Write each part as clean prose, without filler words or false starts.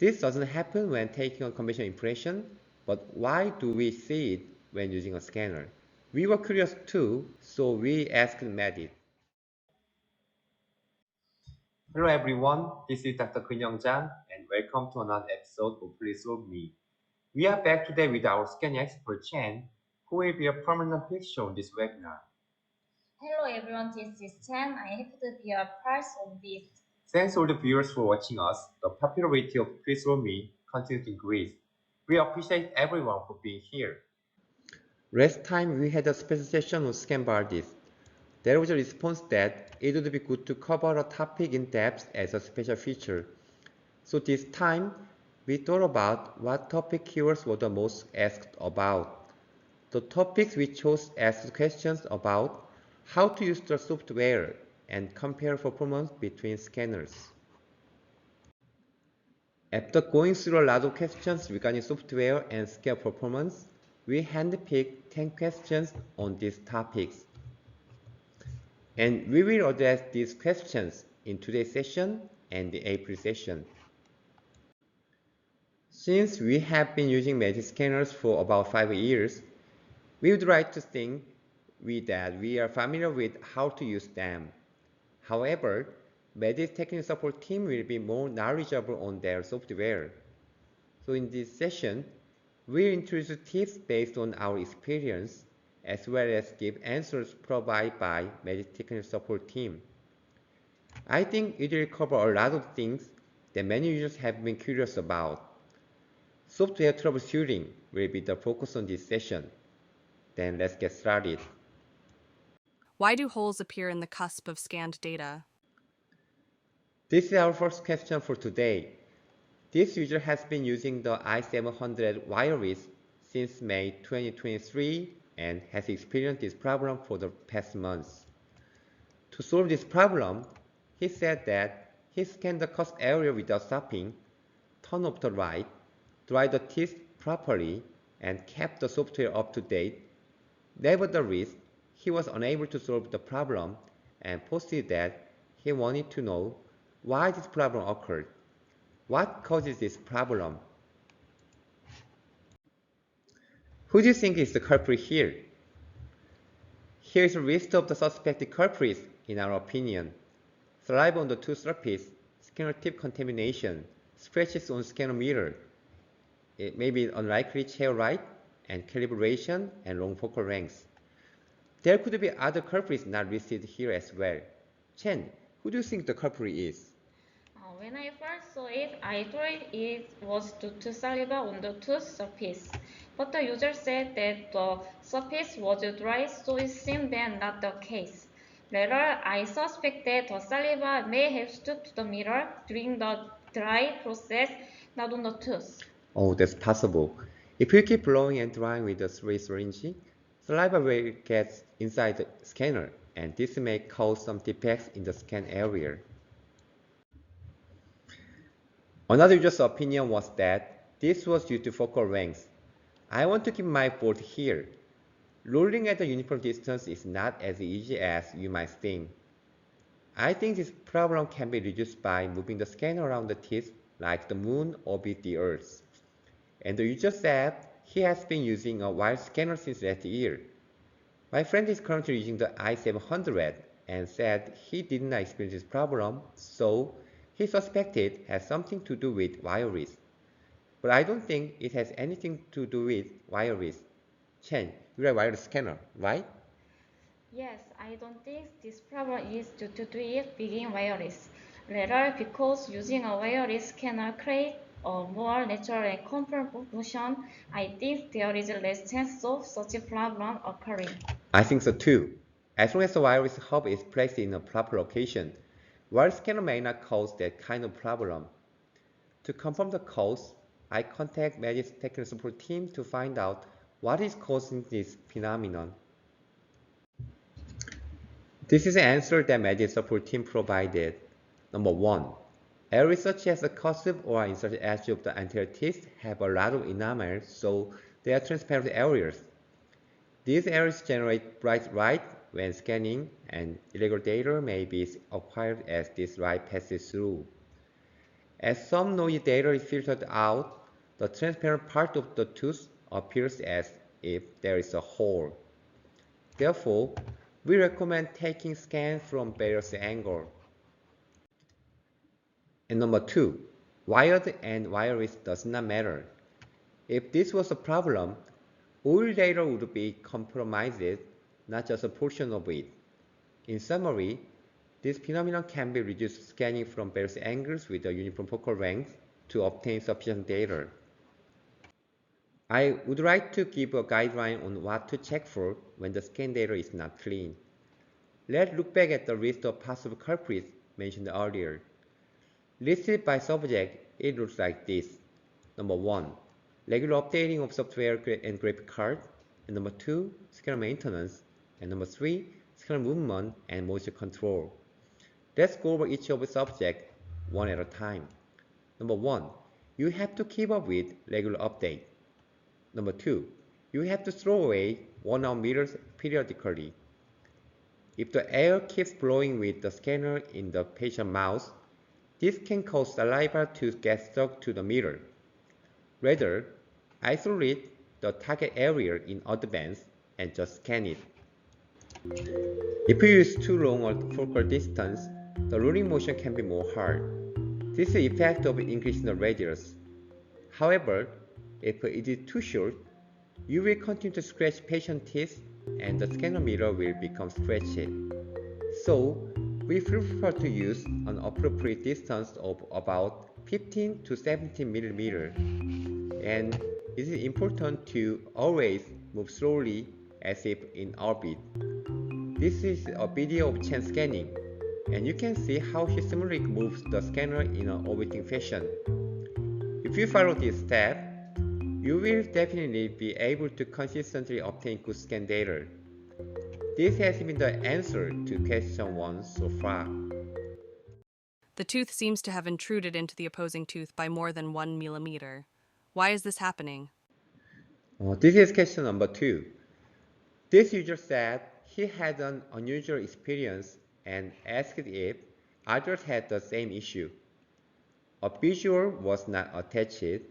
This doesn't happen when taking a conventional impression, but why do we see it when using a scanner? We were curious too, so we asked Medit. Hello everyone, this is Dr. Kunyong Jang and welcome to another episode of Please Solve Me. We are back today with our scanning expert Chen, who will be a permanent fixture on this webinar. Hello everyone, this is Chen. I happy to be a part of this. Thanks all the viewers for watching us. The popularity of Please Solve Me continues to increase. We appreciate everyone for being here. Last time we had a special session on scan bodies. There was a response that it would be good to cover a topic in depth as a special feature. So this time, we thought about what topic keywords were the most asked about. The topics we chose asked questions about how to use the software and compare performance between scanners. After going through a lot of questions regarding software and scan performance, we handpicked 10 questions on these topics. And we will address these questions in today's session and the April session. Since we have been using Medit scanners for about 5 years, we would like to think that we are familiar with how to use them. However, Medit's technical support team will be more knowledgeable on their software. So in this session, we'll introduce tips based on our experience, as well as give answers provided by Medit technical support team. I think it will cover a lot of things that many users have been curious about. Software troubleshooting will be the focus on this session. Then let's get started. Why do holes appear in the cusp of scanned data? This is our first question for today. This user has been using the i700 wireless since May 2023 and has experienced this problem for the past months. To solve this problem, he said that he scanned the cusp area without stopping, turned off the light, dried the teeth properly, and kept the software up to date. Nevertheless, he was unable to solve the problem and posted that he wanted to know why this problem occurred. What causes this problem? Who do you think is the culprit here? Here is a list of the suspected culprits in our opinion. Saliva on the tooth surface, scanner tip contamination, scratches on scanner mirror, it may be unlikely chair right, and calibration and long focal lengths. There could be other culprits not listed here as well. Chen, who do you think the culprit is? When I first saw it, I thought it was due to saliva on the tooth surface. But the user said that the surface was dry, so it seemed that not the case. Later, I suspect that the saliva may have stuck to the mirror during the dry process, not on the tooth. Oh, that's possible. If you keep blowing and drying with a spray syringe, saliva will get inside the scanner, and this may cause some defects in the scan area. Another user's opinion was that this was due to focal length. I want to keep my fault here. Rolling at a uniform distance is not as easy as you might think. I think this problem can be reduced by moving the scanner around the teeth like the moon orbits the Earth. And the user said he has been using a wire scanner since last year. My friend is currently using the i700 and said he did not experience this problem, so he suspected it has something to do with wireless. But I don't think it has anything to do with wireless. Chen, you're a wireless scanner, right? Yes, I don't think this problem is due to it being wireless. Rather, because using a wireless scanner creates a more natural and comfortable motion, I think there is less chance of such a problem occurring. I think so too. As long as the wireless hub is placed in a proper location, wireless scanner may not cause that kind of problem. To confirm the cause, I contact Medit's technical support team to find out what is causing this phenomenon. This is the answer that Medit support team provided. Number 1. Areas such as the cusp or inside the edge of the anterior teeth have a lot of enamel, so they are transparent areas. These areas generate bright light when scanning, and irregular data may be acquired as this light passes through. As some noisy data is filtered out, the transparent part of the tooth appears as if there is a hole. Therefore, we recommend taking scans from various angles. And number two, wired and wireless does not matter. If this was a problem, all data would be compromised, not just a portion of it. In summary, this phenomenon can be reduced scanning from various angles with a uniform focal length to obtain sufficient data. I would like to give a guideline on what to check for when the scan data is not clean. Let's look back at the list of possible culprits mentioned earlier. Listed by subject, it looks like this. Number 1, regular updating of software and graphic cards. And number 2, scanner maintenance. And number 3, scanner movement and motion control. Let's go over each of the subjects one at a time. Number 1, you have to keep up with regular update. Number 2, you have to throw away worn-out mirrors periodically. If the air keeps blowing with the scanner in the patient's mouth, this can cause saliva to get stuck to the mirror. Rather, isolate the target area in advance and just scan it. If you use too long a focal distance, the rolling motion can be more hard. This is the effect of increasing the radius. However, if it is too short, you will continue to scratch patient teeth and the scanner mirror will become scratchy. So, we prefer to use an appropriate distance of about 15 to 17 millimeters. And it is important to always move slowly as if in orbit. This is a video of Chen scanning, and you can see how he similarly moves the scanner in an orbiting fashion. If you follow this step, you will definitely be able to consistently obtain good scan data. This has been the answer to question 1 so far. The tooth seems to have intruded into the opposing tooth by more than 1 millimeter. Why is this happening? This is question number 2. This user said he had an unusual experience and asked if others had the same issue. A visual was not attached,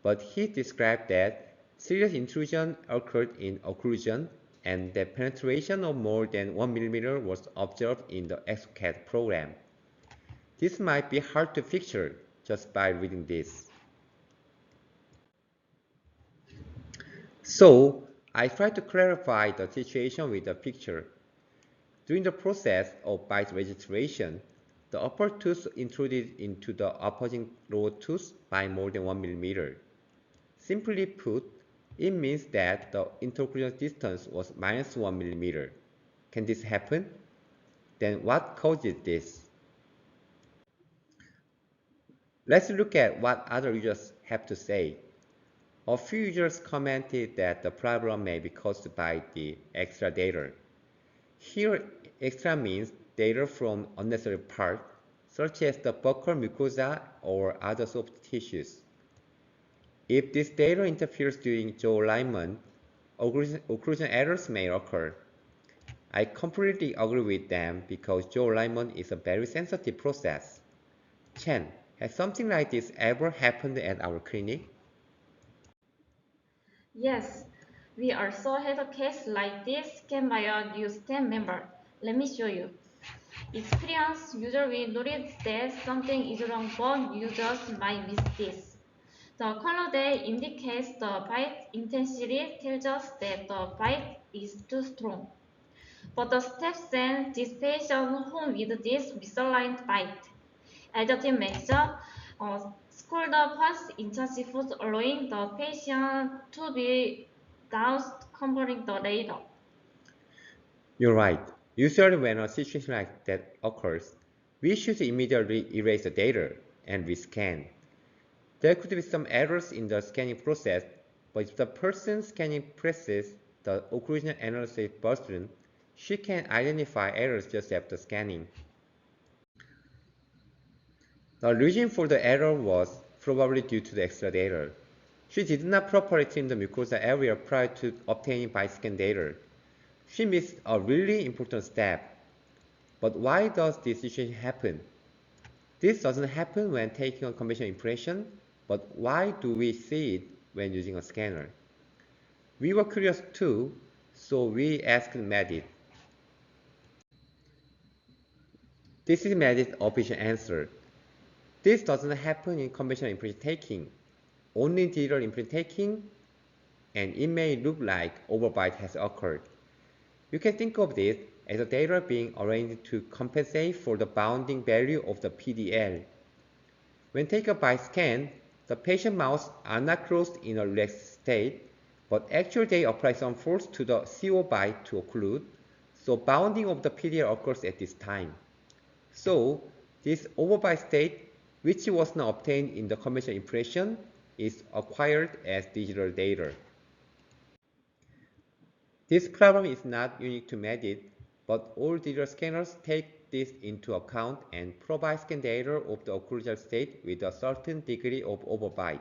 but he described that serious intrusion occurred in occlusion and that penetration of more than 1 millimeter was observed in the exocad program. This might be hard to picture just by reading this. So, I tried to clarify the situation with a picture. During the process of bite registration, the upper tooth intruded into the opposing lower tooth by more than 1 millimeter. Simply put, it means that the interocclusal distance was minus 1 millimeter. Can this happen? Then what causes this? Let's look at what other users have to say. A few users commented that the problem may be caused by the extra data. Here, extra means data from unnecessary parts, such as the buccal mucosa or other soft tissues. If this data interferes during jaw alignment, occlusion errors may occur. I completely agree with them because jaw alignment is a very sensitive process. Chen, has something like this ever happened at our clinic? Yes, we also had a case like this scanned by a new staff member. Let me show you. Experienced usually notice that something is wrong, but users might miss this. The color that indicates the bite intensity tells us that the bite is too strong. But the staff sent this patient home with this misaligned bite. As the team mentioned, school the pulse intensifies, allowing the patient to be doused, comparing the data. You're right. Usually when a situation like that occurs, we should immediately erase the data and rescan. There could be some errors in the scanning process, but if the person scanning presses the occlusion analysis button, she can identify errors just after scanning. The reason for the error was probably due to the extra data. She did not properly trim the mucosa area prior to obtaining bite scan data. She missed a really important step. But why does this situation happen? This doesn't happen when taking a conventional impression, but why do we see it when using a scanner? We were curious too, so we asked Medit. This is Medit's official answer. This doesn't happen in conventional impression taking, only in digital impression taking, and it may look like overbite has occurred. You can think of this as the data being arranged to compensate for the bounding value of the PDL. When taken by scan, the patient mouse are not closed in a relaxed state, but actually they apply some force to the CO bite to occlude, so bounding of the PDL occurs at this time. So, this overbite state, which was not obtained in the conventional impression, is acquired as digital data. This problem is not unique to Medit, but all digital scanners take this into account and provide scan data of the occlusal state with a certain degree of overbite.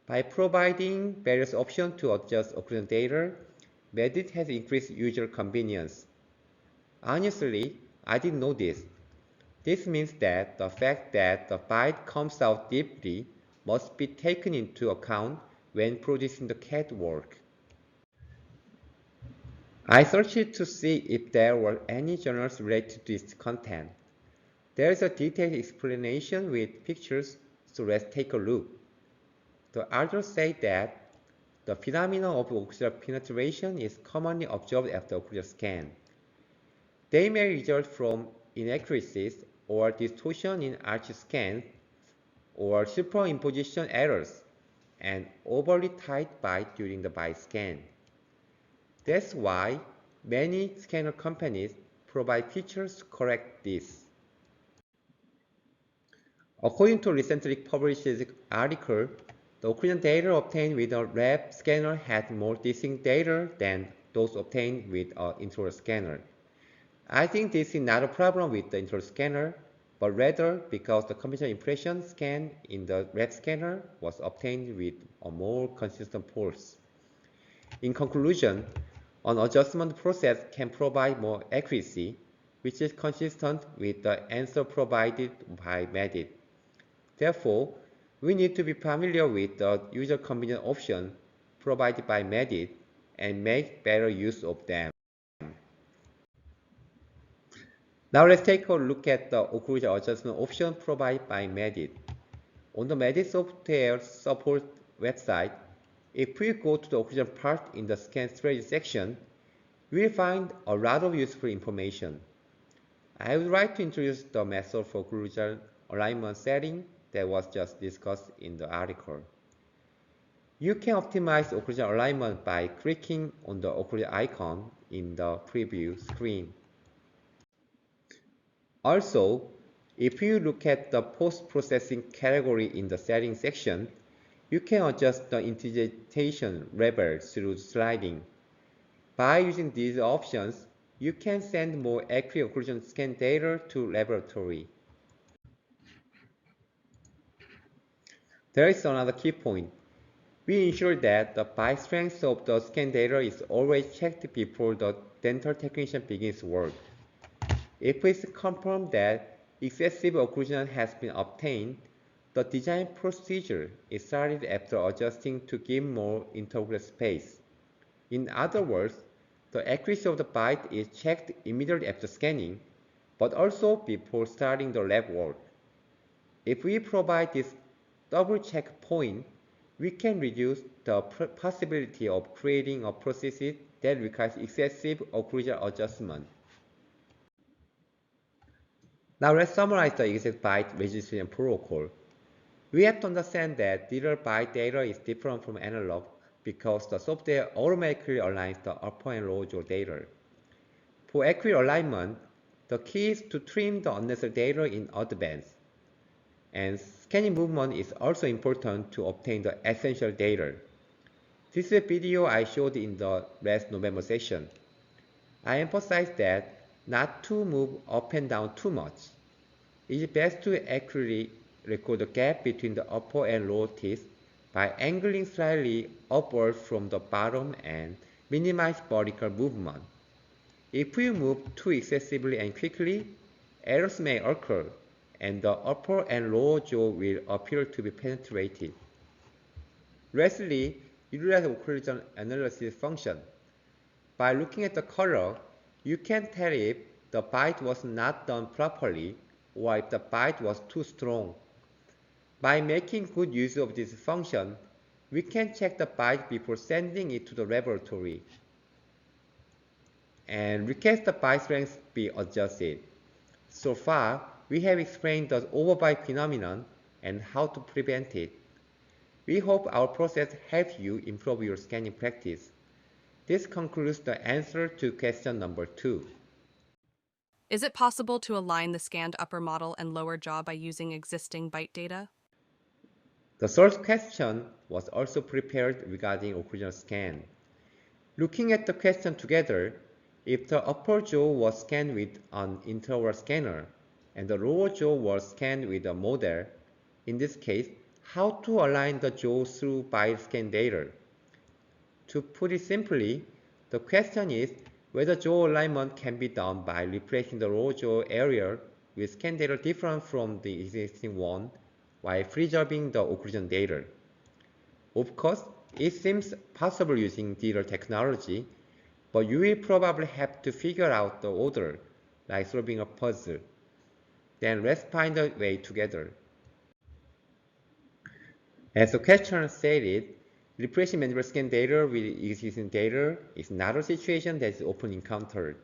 By providing various options to adjust occlusion data, Medit has increased user convenience. Honestly, I didn't know this. This means that the fact that the bite comes out deeply must be taken into account when producing the CAD work. I searched to see if there were any journals related to this content. There is a detailed explanation with pictures, so let's take a look. The authors say that the phenomenon of ocular penetration is commonly observed after ocular scan. They may result from inaccuracies or distortion in arch scans or superimposition errors and overly tight bite during the bite scan. That's why many scanner companies provide features to correct this. According to a recently published article, the occlusion data obtained with a REP scanner had more distinct data than those obtained with an intraoral scanner. I think this is not a problem with the intraoral scanner, but rather because the conventional impression scan in the REP scanner was obtained with a more consistent pulse. In conclusion, an adjustment process can provide more accuracy, which is consistent with the answer provided by Medit. Therefore, we need to be familiar with the user convenience option provided by Medit and make better use of them. Now let's take a look at the occlusion adjustment option provided by Medit. On the Medit software support website, if we go to the occlusion part in the scan strategy section, we will find a lot of useful information. I would like to introduce the method for occlusion alignment setting that was just discussed in the article. You can optimize occlusion alignment by clicking on the occlusion icon in the preview screen. Also, if you look at the post-processing category in the settings section, you can adjust the indentation level through sliding. By using these options, you can send more accurate occlusion scan data to laboratory. There is another key point. We ensure that the bite strength of the scan data is always checked before the dental technician begins work. If it's confirmed that excessive occlusion has been obtained, the design procedure is started after adjusting to give more interocular space. In other words, the accuracy of the bite is checked immediately after scanning, but also before starting the lab work. If we provide this double check point, we can reduce the possibility of creating a process that requires excessive occlusion adjustment. Now let's summarize the exact byte registration protocol. We have to understand that digital byte data is different from analog because the software automatically aligns the upper and lower jaw data. For accurate alignment, the key is to trim the unnecessary data in advance. And scanning movement is also important to obtain the essential data. This is a video I showed in the last November session. I emphasize that not to move up and down too much. It is best to accurately record the gap between the upper and lower teeth by angling slightly upward from the bottom and minimize vertical movement. If we move too excessively and quickly, errors may occur, and the upper and lower jaw will appear to be penetrated. Lastly, utilize occlusion analysis function. By looking at the color, you can tell if the bite was not done properly or if the bite was too strong. By making good use of this function, we can check the bite before sending it to the laboratory and request the bite strength be adjusted. So far, we have explained the overbite phenomenon and how to prevent it. We hope our process helps you improve your scanning practice. This concludes the answer to question number 2. Is it possible to align the scanned upper model and lower jaw by using existing bite data? The third question was also prepared regarding occlusion scan. Looking at the question together, if the upper jaw was scanned with an intraoral scanner and the lower jaw was scanned with a model, in this case, how to align the jaw through bite scan data? To put it simply, the question is whether jaw alignment can be done by replacing the lower jaw area with scan data different from the existing one while preserving the occlusion data. Of course, it seems possible using digital technology, but you will probably have to figure out the order, like solving a puzzle. Then let's find a way together. As the question stated, replacing manual scan data with existing data is not a situation that is often encountered.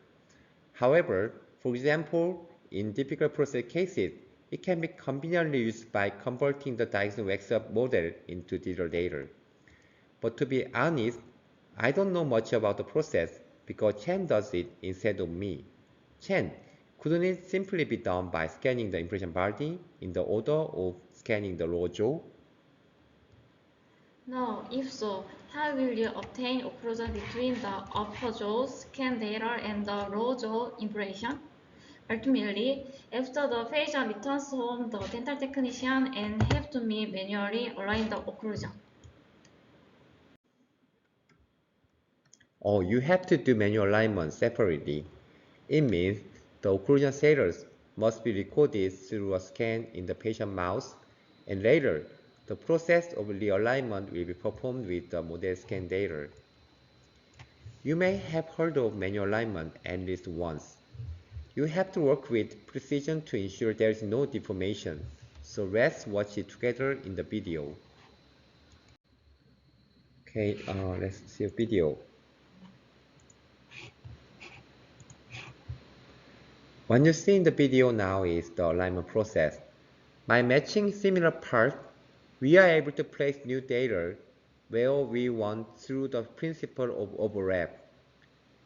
However, for example, in difficult process cases, it can be conveniently used by converting the diagnostic wax model into digital data. But to be honest, I don't know much about the process because Chen does it instead of me. Chen, couldn't it simply be done by scanning the impression body in the order of scanning the lower jaw? No, if so, how will you obtain occlusion between the upper jaw scan data and the lower jaw impression? Ultimately, after the patient returns home, the dental technician and have to manually align the occlusion. Or you have to do manual alignment separately. It means the occlusion status must be recorded through a scan in the patient mouth, and later the process of realignment will be performed with the model scan data. You may have heard of manual alignment at least once. You have to work with precision to ensure there is no deformation, so let's watch it together in the video. Okay, let's see a video. What you see in the video now is the alignment process. By matching similar parts, we are able to place new data where we want through the principle of overlap.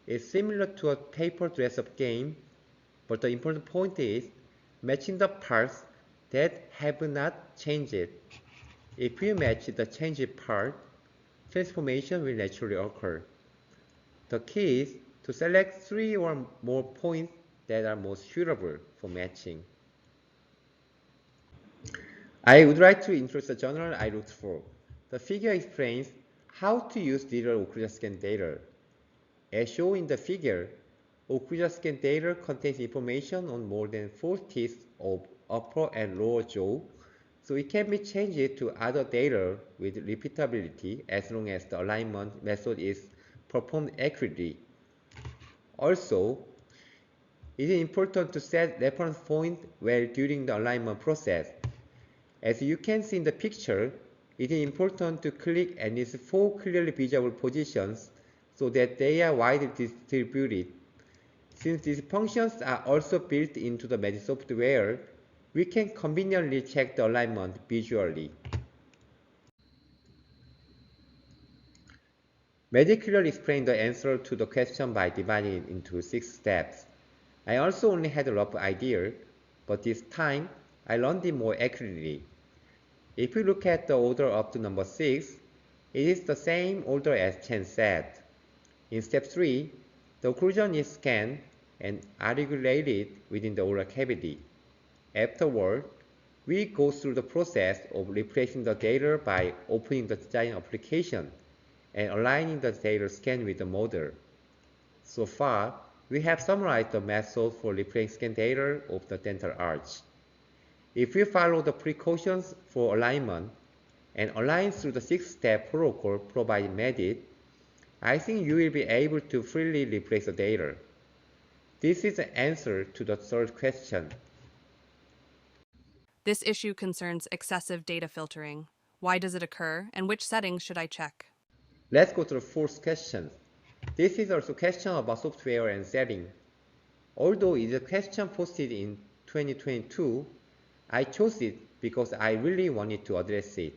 It's similar to a paper dress-up game, but the important point is matching the parts that have not changed. If we match the changed part, transformation will naturally occur. The key is to select 3 or more points that are most suitable for matching. I would like to introduce the journal I looked for. The figure explains how to use digital occlusion scan data. As shown in the figure, occlusion scan data contains information on more than 4 teeth of upper and lower jaw, so it can be changed to other data with repeatability as long as the alignment method is performed accurately. Also, it is important to set reference points well during the alignment process. As you can see in the picture, it is important to click at least 4 clearly visible positions so that they are widely distributed. Since these functions are also built into the Medit software, we can conveniently check the alignment visually. Medit clearly explained the answer to the question by dividing it into 6 steps. I also only had a rough idea, but this time I learned it more accurately. If you look at the order up to number 6, it is the same order as Chen said. In step 3, the occlusion is scanned and articulated within the oral cavity. Afterward, we go through the process of replacing the data by opening the design application and aligning the data scan with the model. So far, we have summarized the method for replacing scan data of the dental arch. If you follow the precautions for alignment and align through the 6-step protocol provided Medit, I think you will be able to freely replace the data. This is the answer to the third question. This issue concerns excessive data filtering. Why does it occur, and which settings should I check? Let's go to the fourth question. This is also a question about software and setting. Although it is a question posted in 2022, I chose it because I really wanted to address it.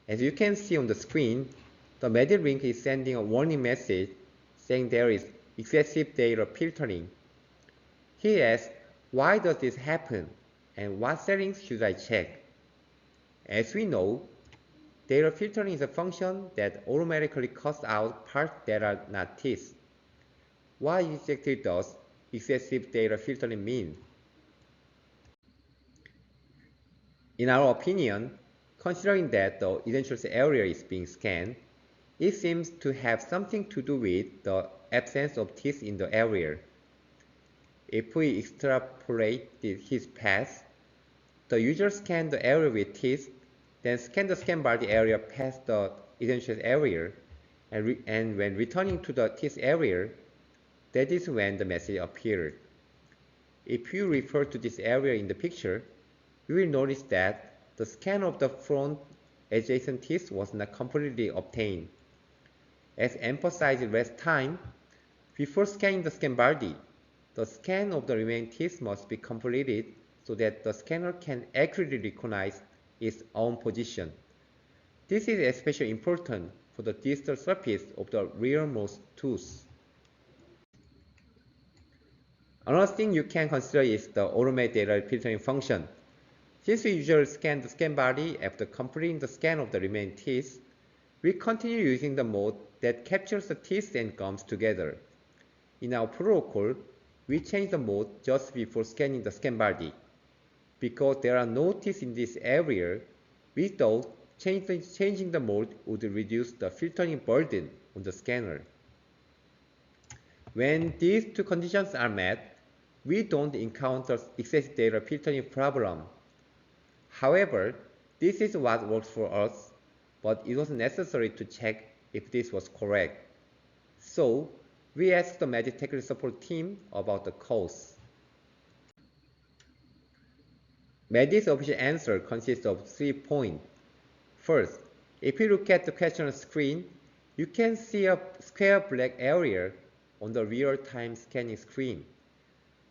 As you can see on the screen, the Medit link is sending a warning message saying there is excessive data filtering. He asks, why does this happen and what settings should I check? As we know, data filtering is a function that automatically cuts out parts that are not teeth. What exactly does excessive data filtering mean? In our opinion, considering that the essential area is being scanned, it seems to have something to do with the absence of teeth in the area. If we extrapolate his path, the user scanned the area with teeth, then scanned the scan body area past the essential area, and when returning to the teeth area, that is when the message appeared. If you refer to this area in the picture, you will notice that the scan of the front adjacent teeth was not completely obtained. As emphasized last time, before scanning the scan body, the scan of the remaining teeth must be completed so that the scanner can accurately recognize its own position. This is especially important for the distal surface of the rearmost tooth. Another thing you can consider is the automated data filtering function. Since we usually scan the scan body after completing the scan of the remaining teeth, we continue using the mode that captures the teeth and gums together. In our protocol, we change the mode just before scanning the scan body. Because there are no teeth in this area, we thought changing the mode would reduce the filtering burden on the scanner. When these two conditions are met, we don't encounter excessive data filtering problem. However, this is what works for us, but it was necessary to check if this was correct. So, we asked the Medit technical support team about the cause. Medit's official answer consists of 3 points. First, if you look at the question screen, you can see a square black area on the real-time scanning screen.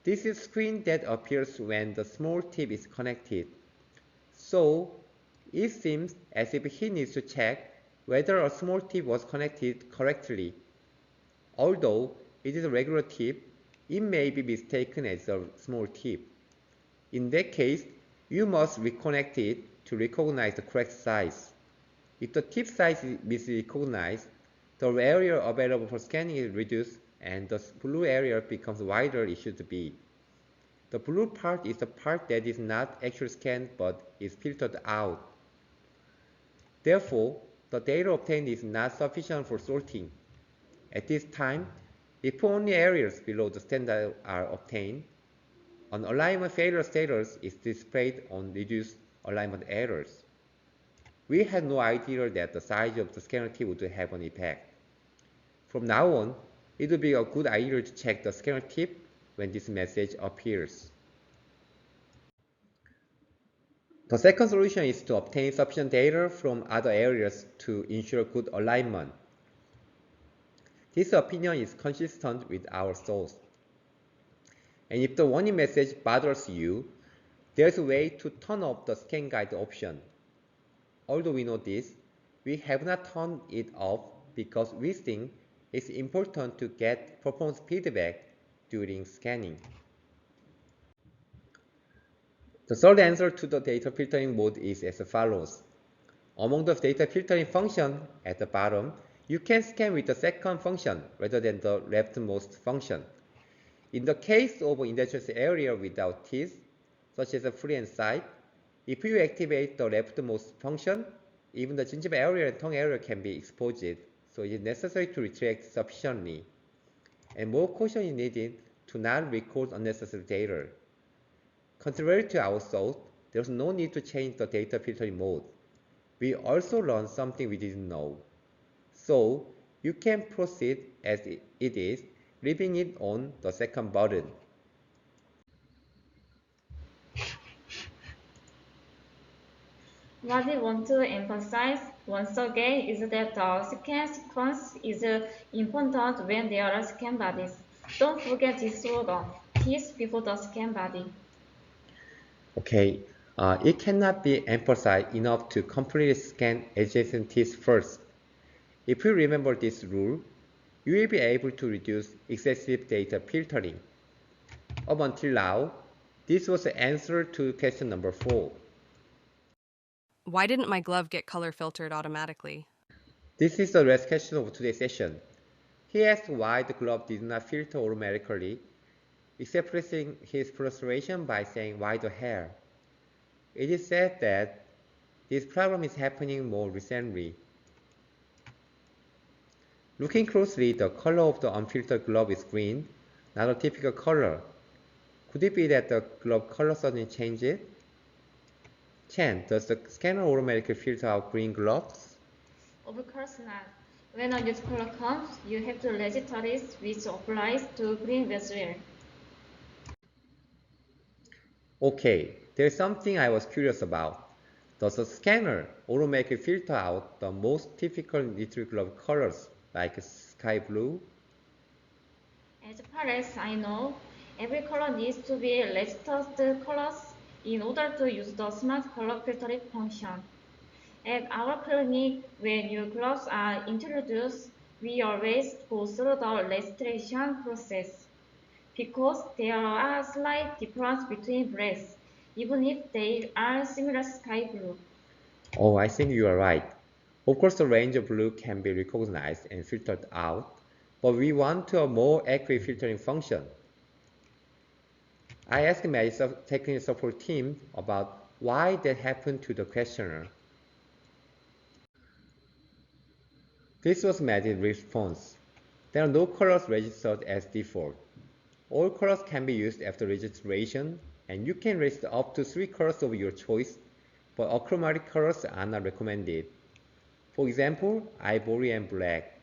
This is a screen that appears when the small tip is connected. So, it seems as if he needs to check whether a small tip was connected correctly. Although it is a regular tip, it may be mistaken as a small tip. In that case, you must reconnect it to recognize the correct size. If the tip size is misrecognized, the area available for scanning is reduced and the blue area becomes wider it should be. The blue part is the part that is not actually scanned but is filtered out. Therefore, the data obtained is not sufficient for sorting. At this time, if only areas below the standard are obtained, an alignment failure status is displayed on reduced alignment errors. We had no idea that the size of the scanner tip would have an effect. From now on, it would be a good idea to check the scanner tip when this message appears. The second solution is to obtain sufficient data from other areas to ensure good alignment. This opinion is consistent with our source. And if the warning message bothers you, there's a way to turn off the scan guide option. Although we know this, we have not turned it off because we think it's important to get performance feedback during scanning. The third answer to the data filtering mode is as follows. Among the data filtering function at the bottom, you can scan with the second function rather than the leftmost function. In the case of an industrial area without teeth, such as a free and side, if you activate the leftmost function, even the gingiva area and tongue area can be exposed, so it is necessary to retract sufficiently. And more caution is needed to not record unnecessary data. Contrary to our thought, there's no need to change the data filtering mode. We also learned something we didn't know. So you can proceed as it is, leaving it on the second button. What we want to emphasize once again is that the scan sequence is important when there are scan bodies. Don't forget this order, teeth before the scan body. Okay, it cannot be emphasized enough to completely scan adjacent teeth first. If you remember this rule, you will be able to reduce excessive data filtering. Up until now, this was the answer to question number 4. Why didn't my glove get color filtered automatically? This is the last question of today's session. He asked why the glove did not filter automatically, expressing his frustration by saying why the hair. It is said that this problem is happening more recently. Looking closely, the color of the unfiltered glove is green, not a typical color. Could it be that the glove color suddenly changed? Chen, does the scanner automatically filter out green gloves? Of course not. When a new color comes, you have to register it, which applies to green as well. Okay, there's something I was curious about. Does the scanner automatically filter out the most typical neutral glove colors like sky blue? As far as I know, every color needs to be registered colors in order to use the smart color filtering function. At our clinic, when new gloves are introduced, we always go through the registration process because there are slight differences between breeds, even if they are similar sky blue. Oh, I think you are right. Of course, the range of blue can be recognized and filtered out, but we want a more accurate filtering function. I asked Medit's technical support team about why that happened to the questioner. This was Medit's response. There are no colors registered as default. All colors can be used after registration, and you can register up to 3 colors of your choice, but achromatic colors are not recommended. For example, ivory and black.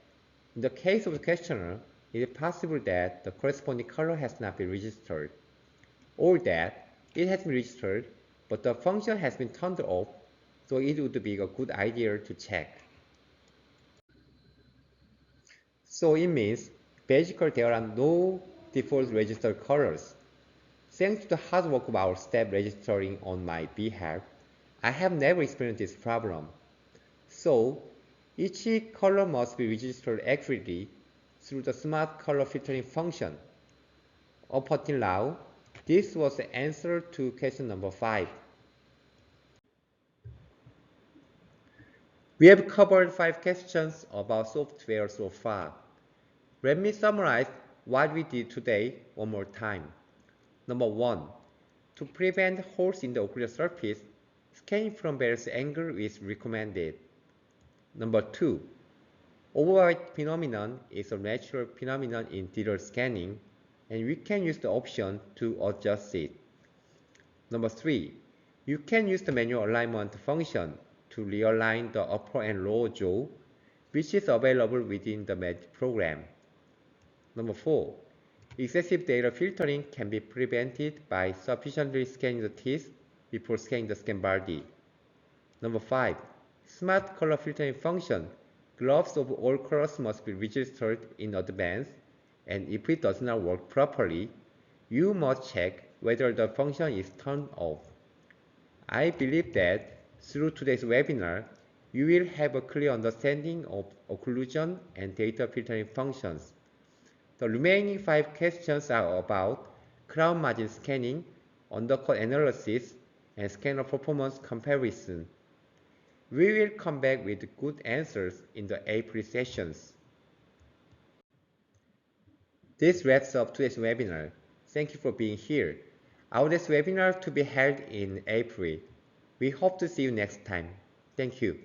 In the case of the questioner, it is possible that the corresponding color has not been registered, or that it has been registered, but the function has been turned off, so it would be a good idea to check. So it means basically there are no default registered colors. Thanks to the hard work of our staff registering on my behalf, I have never experienced this problem. So each color must be registered accurately through the smart color filtering function. Up until now, this was the answer to question number 5. We have covered 5 questions about software so far. Let me summarize what we did today one more time. Number 1. To prevent holes in the ocular surface, scanning from various angles is recommended. Number 2. Overwhite phenomenon is a natural phenomenon in digital scanning, and we can use the option to adjust it. Number 3. You can use the manual alignment function to realign the upper and lower jaw, which is available within the Medit program. Number 4. Excessive data filtering can be prevented by sufficiently scanning the teeth before scanning the scan body. Number 5. Smart color filtering function. Gloves of all colors must be registered in advance, and if it does not work properly, you must check whether the function is turned off. I believe that through today's webinar, you will have a clear understanding of occlusion and data filtering functions. The remaining 5 questions are about crown margin scanning, undercut analysis, and scanner performance comparison. We will come back with good answers in the April sessions. This wraps up today's webinar. Thank you for being here. Our next webinar to be held in April. We hope to see you next time. Thank you.